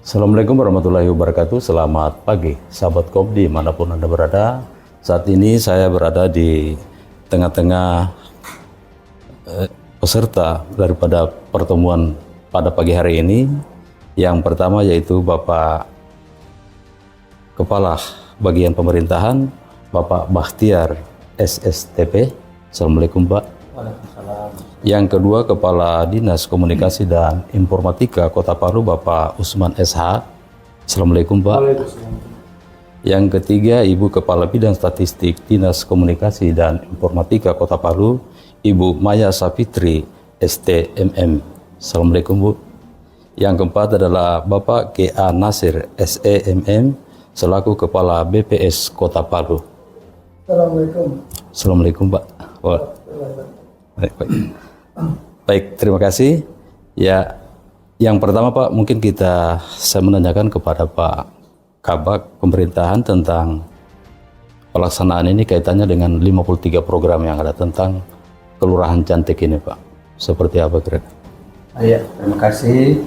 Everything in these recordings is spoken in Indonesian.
Assalamualaikum warahmatullahi wabarakatuh. Selamat pagi, sahabat Koop dimanapun Anda berada. Saat ini saya berada di tengah-tengah peserta daripada pertemuan pada pagi hari ini. Yang pertama yaitu Bapak Kepala Bagian Pemerintahan, Bapak Bakhtiar SSTP. Assalamualaikum Pak. Waalaikumsalam. Yang kedua, Kepala Dinas Komunikasi dan Informatika Kota Palu, Bapak Usman SH. Assalamualaikum Pak. Waalaikumsalam. Yang ketiga, Ibu Kepala Bidang Statistik Dinas Komunikasi dan Informatika Kota Palu, Ibu Maya Sapitri STMM. Assalamualaikum Bu. Yang keempat adalah Bapak GA Nasir SEMM selaku Kepala BPS Kota Palu. Assalamualaikum. Assalamualaikum Pak. Baik, terima kasih. Ya, yang pertama Pak, mungkin saya menanyakan kepada Pak Kabak Pemerintahan tentang pelaksanaan ini kaitannya dengan 53 program yang ada tentang Kelurahan Cantik ini Pak. Seperti apa kira? Ya, terima kasih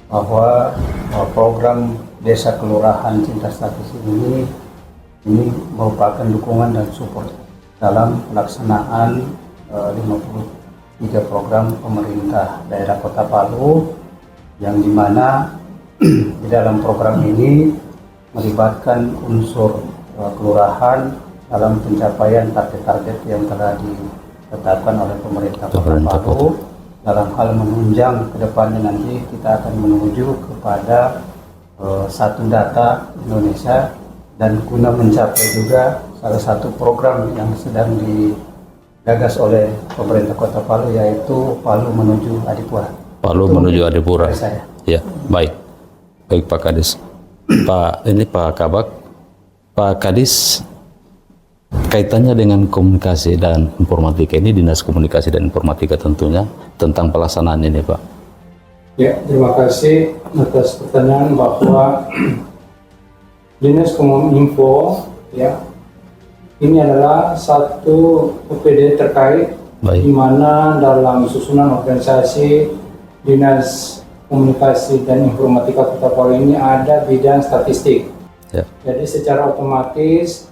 bahwa program Desa Kelurahan Cinta Statistik ini merupakan dukungan dan support dalam pelaksanaan 53 program pemerintah daerah Kota Palu, yang dimana di dalam program ini melibatkan unsur kelurahan dalam pencapaian target-target yang telah ditetapkan oleh pemerintah Kota Palu. Dalam hal menunjang ke depannya nanti kita akan menuju kepada satu data Indonesia, dan guna mencapai juga salah satu program yang sedang digagas oleh pemerintah Kota Palu, yaitu Palu menuju Adipura. Palu menuju Adipura. Saya. Ya, baik. Baik Pak Kadis. Pak Kabak. Pak Kadis, kaitannya dengan komunikasi dan informatika ini, Dinas Komunikasi dan Informatika tentunya, tentang pelaksanaan ini Pak. Ya, terima kasih atas pertanyaan bahwa Dinas Kominfo ya, ini adalah satu OPD terkait di mana dalam susunan organisasi Dinas Komunikasi dan Informatika Kota Palu ini ada bidang statistik. Ya. Jadi secara otomatis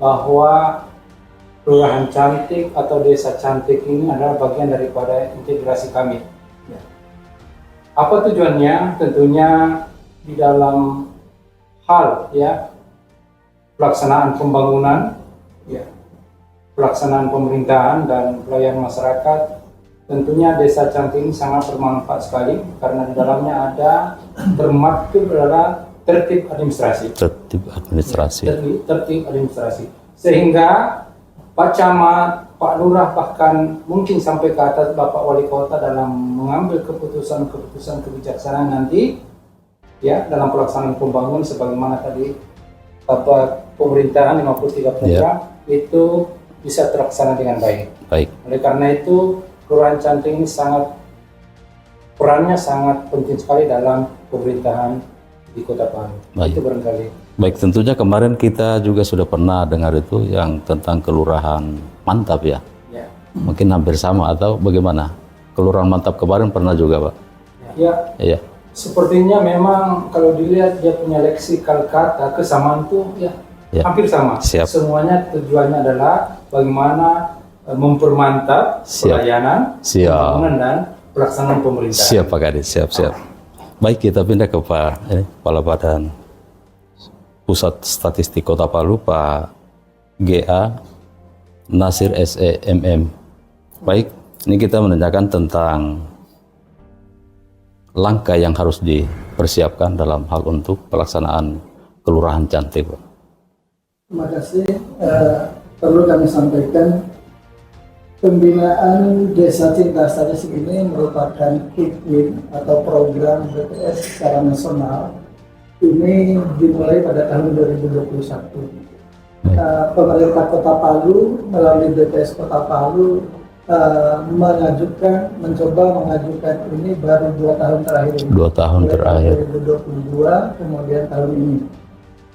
bahwa Kelurahan Cantik atau Desa Cantik ini adalah bagian daripada integrasi kami. Ya. Apa tujuannya? Tentunya di dalam hal ya pelaksanaan pembangunan, ya pelaksanaan pemerintahan dan pelayanan masyarakat. Tentunya Desa Cantik ini sangat bermanfaat sekali karena di dalamnya ada termaktub adalah tertib administrasi. Tertib administrasi. Tertib administrasi. Sehingga Pak Camat, Pak Lurah, bahkan mungkin sampai ke atas Bapak Wali Kota dalam mengambil keputusan kebijaksanaan nanti ya dalam pelaksanaan pembangunan sebagaimana tadi Bapak pemerintahan 53 program itu bisa terlaksana dengan baik. Baik. Oleh karena itu Kelurahan Cantik ini perannya sangat penting sekali dalam pemerintahan di Kota Palu. Itu barangkali. Baik, tentunya kemarin kita juga sudah pernah dengar itu yang tentang Kelurahan Mantap ya. Ya. Mungkin hampir sama atau bagaimana? Kelurahan Mantap kemarin pernah juga Pak? Ya. Iya. Sepertinya memang kalau dilihat dia punya leksikal kata kesamaan itu ya hampir sama. Siap. Semuanya tujuannya adalah bagaimana mempermantap pelayanan, pembangunan dan pelaksanaan pemerintahan. Siap Pak Kadis, siap. Baik, kita pindah ke Kepala Badan Pusat Statistik Kota Palu, Pak GA Nasir SEMM. Baik, ini kita menanyakan tentang langkah yang harus dipersiapkan dalam hal untuk pelaksanaan Kelurahan Cantik. Terima kasih. Perlu kami sampaikan, pembinaan Desa Cinta Statistik ini merupakan kick-in atau program BPS secara nasional. Ini dimulai pada tahun 2021. Pemerintah Kota Palu melalui BPS Kota Palu mencoba mengajukan ini baru 2 tahun terakhir ini. 2 tahun terakhir. 2022, kemudian tahun ini.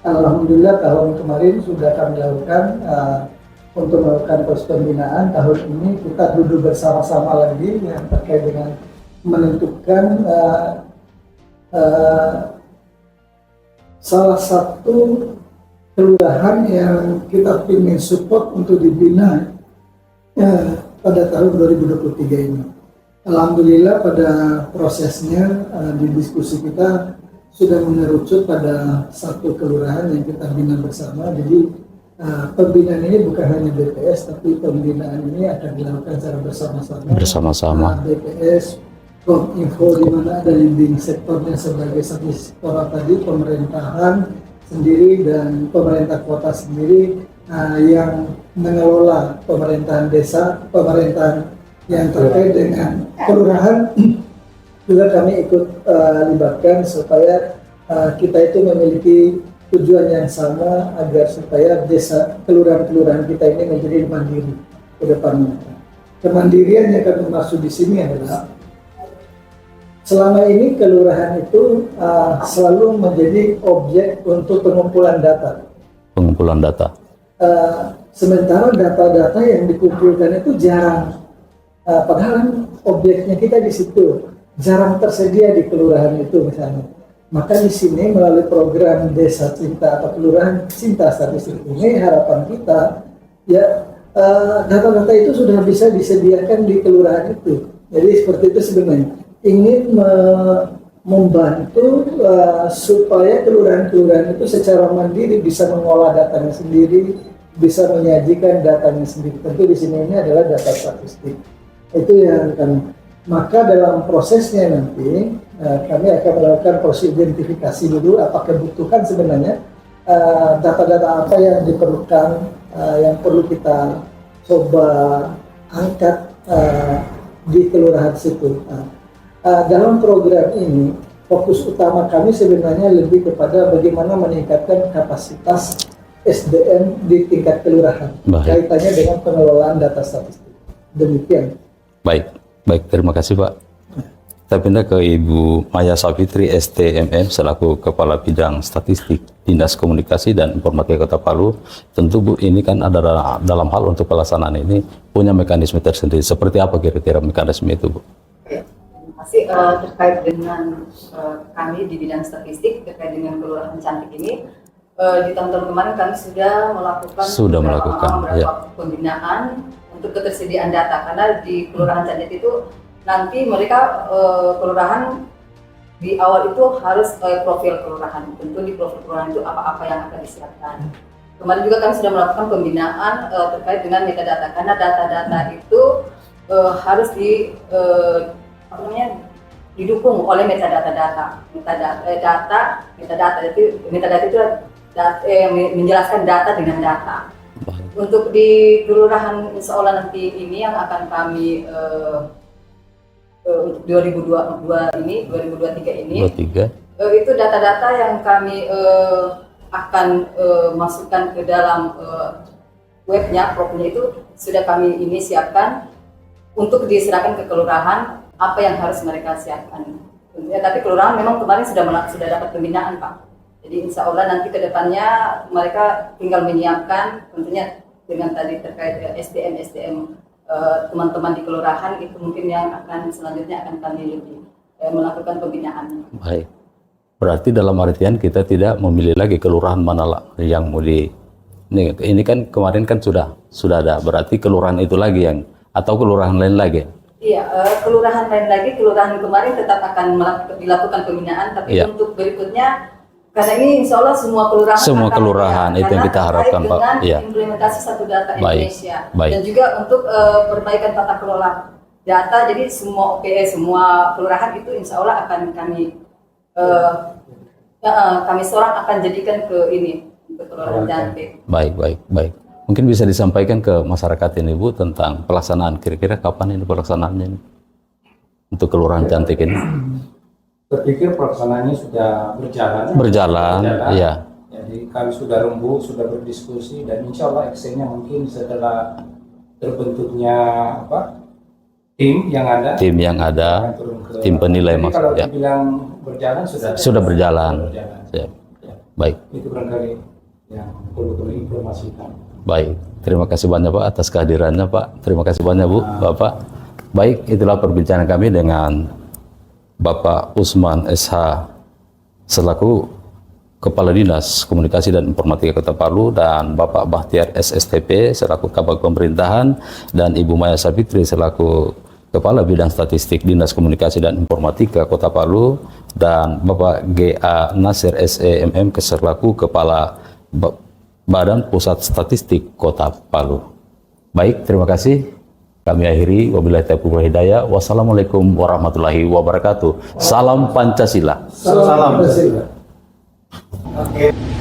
Alhamdulillah tahun kemarin sudah kami lakukan untuk melakukan proses pembinaan. Tahun ini kita duduk bersama-sama lagi yang terkait dengan menentukan eh, salah satu kelurahan yang kita ingin support untuk dibina pada tahun 2023 ini. Alhamdulillah pada prosesnya di diskusi kita sudah mengerucut pada satu kelurahan yang kita bina bersama. Jadi pembinaan ini bukan hanya BPS, tapi pembinaan ini akan dilakukan secara bersama-sama. Bersama-sama. BPS, Kominfo, di mana ada leading sektornya sebagai sektor tadi, pemerintahan sendiri dan pemerintah kota sendiri yang mengelola pemerintahan desa, pemerintahan yang terkait dengan kelurahan juga kami ikut libatkan supaya kita itu memiliki tujuan yang sama agar supaya desa kelurahan-kelurahan kita ini menjadi mandiri ke depannya. Kemandirian yang kami maksud di sini adalah selama ini kelurahan itu selalu menjadi objek untuk pengumpulan data. Pengumpulan data. Sementara data-data yang dikumpulkan itu jarang. Padahal objeknya kita di situ jarang tersedia di kelurahan itu misalnya. Maka di sini melalui program Desa Cinta atau Kelurahan Cinta Statistik ini harapan kita ya data-data itu sudah bisa disediakan di kelurahan itu. Jadi seperti itu sebenarnya. Ingin membantu supaya kelurahan-kelurahan itu secara mandiri bisa mengolah datanya sendiri, bisa menyajikan datanya sendiri. Tentu di sini ini adalah data statistik. Itu yang kami. Maka dalam prosesnya nanti kami akan melakukan proses identifikasi dulu apa kebutuhan sebenarnya, data-data apa yang diperlukan, yang perlu kita coba angkat di kelurahan situ. Dalam program ini, fokus utama kami sebenarnya lebih kepada bagaimana meningkatkan kapasitas SDM di tingkat kelurahan. Baik. Kaitannya dengan pengelolaan data statistik. Demikian. Baik, terima kasih Pak. Kita pindah ke Ibu Maya Savitri STMM selaku Kepala Bidang Statistik Dinas Komunikasi dan Informatika Kota Palu. Tentu Bu, ini kan ada dalam hal untuk pelaksanaan ini punya mekanisme tersendiri. Seperti apa kira-kira mekanisme itu Bu? Masih terkait dengan kami di bidang statistik terkait dengan kelurahan cantik ini, di tahun-tahun kemarin kami sudah melakukan beberapa pembinaan untuk ketersediaan data, karena di kelurahan cantik itu nanti mereka kelurahan di awal itu harus profil kelurahan. Tentu di profil kelurahan itu apa-apa yang akan disiapkan. Kemarin juga kami sudah melakukan pembinaan terkait dengan metadata, karena data-data itu harus didukung oleh metadata. Metadata itu menjelaskan data dengan data. Untuk di kelurahan insya Allah nanti ini yang akan kami untuk 2023 ini, itu data-data yang kami akan masukkan ke dalam webnya, profilnya itu sudah kami ini siapkan untuk diserahkan ke kelurahan apa yang harus mereka siapkan. Tentunya, tapi kelurahan memang kemarin sudah dapat pembinaan Pak. Jadi insya Allah nanti ke depannya mereka tinggal menyiapkan, tentunya dengan tadi terkait SDM teman-teman di kelurahan itu mungkin yang akan selanjutnya akan kami lebih melakukan pembinaan. Baik. Berarti dalam artian kita tidak memilih lagi kelurahan mana yang mau ini kan kemarin kan sudah ada. Berarti kelurahan itu lagi yang atau kelurahan lain lagi? Iya, kelurahan lain lagi, kelurahan kemarin tetap akan dilakukan pembinaan, tapi untuk berikutnya, karena ini insya Allah semua kelurahan itu yang kita harapkan Pak. Dengan implementasi satu data Indonesia dan juga untuk perbaikan tata kelola data, jadi semua OPS, semua kelurahan itu insya Allah akan kami seorang akan jadikan ke ini untuk kelurahan cantik. Baik. Mungkin bisa disampaikan ke masyarakat ini Bu tentang pelaksanaan, kira-kira kapan ini pelaksanaannya ini? Untuk kelurahan cantik ini? Saya pikir pelaksanaannya sudah berjalan. Iya. Jadi kami sudah rembuk, sudah berdiskusi, dan insya Allah actionnya mungkin setelah terbentuknya tim yang ada, tim penilai maksudnya. Kalau dibilang berjalan sudah berjalan. Ya. Baik. Itu barangkali yang perlu kami informasikan. Baik, terima kasih banyak Pak atas kehadirannya Pak. Terima kasih banyak Bu, Bapak. Baik, itulah perbincangan kami dengan Bapak Usman SH selaku Kepala Dinas Komunikasi dan Informatika Kota Palu, dan Bapak Bahtiar SSTP selaku Kabag Pemerintahan, dan Ibu Maya Sapitri selaku Kepala Bidang Statistik Dinas Komunikasi dan Informatika Kota Palu, dan Bapak G.A. Nasir SEMM selaku Kepala Badan Pusat Statistik Kota Palu. Baik, terima kasih. Kami akhiri, wabillahi taufiq wal hidayah. Wassalamualaikum warahmatullahi wabarakatuh. Salam Pancasila. Salam Pancasila. Oke.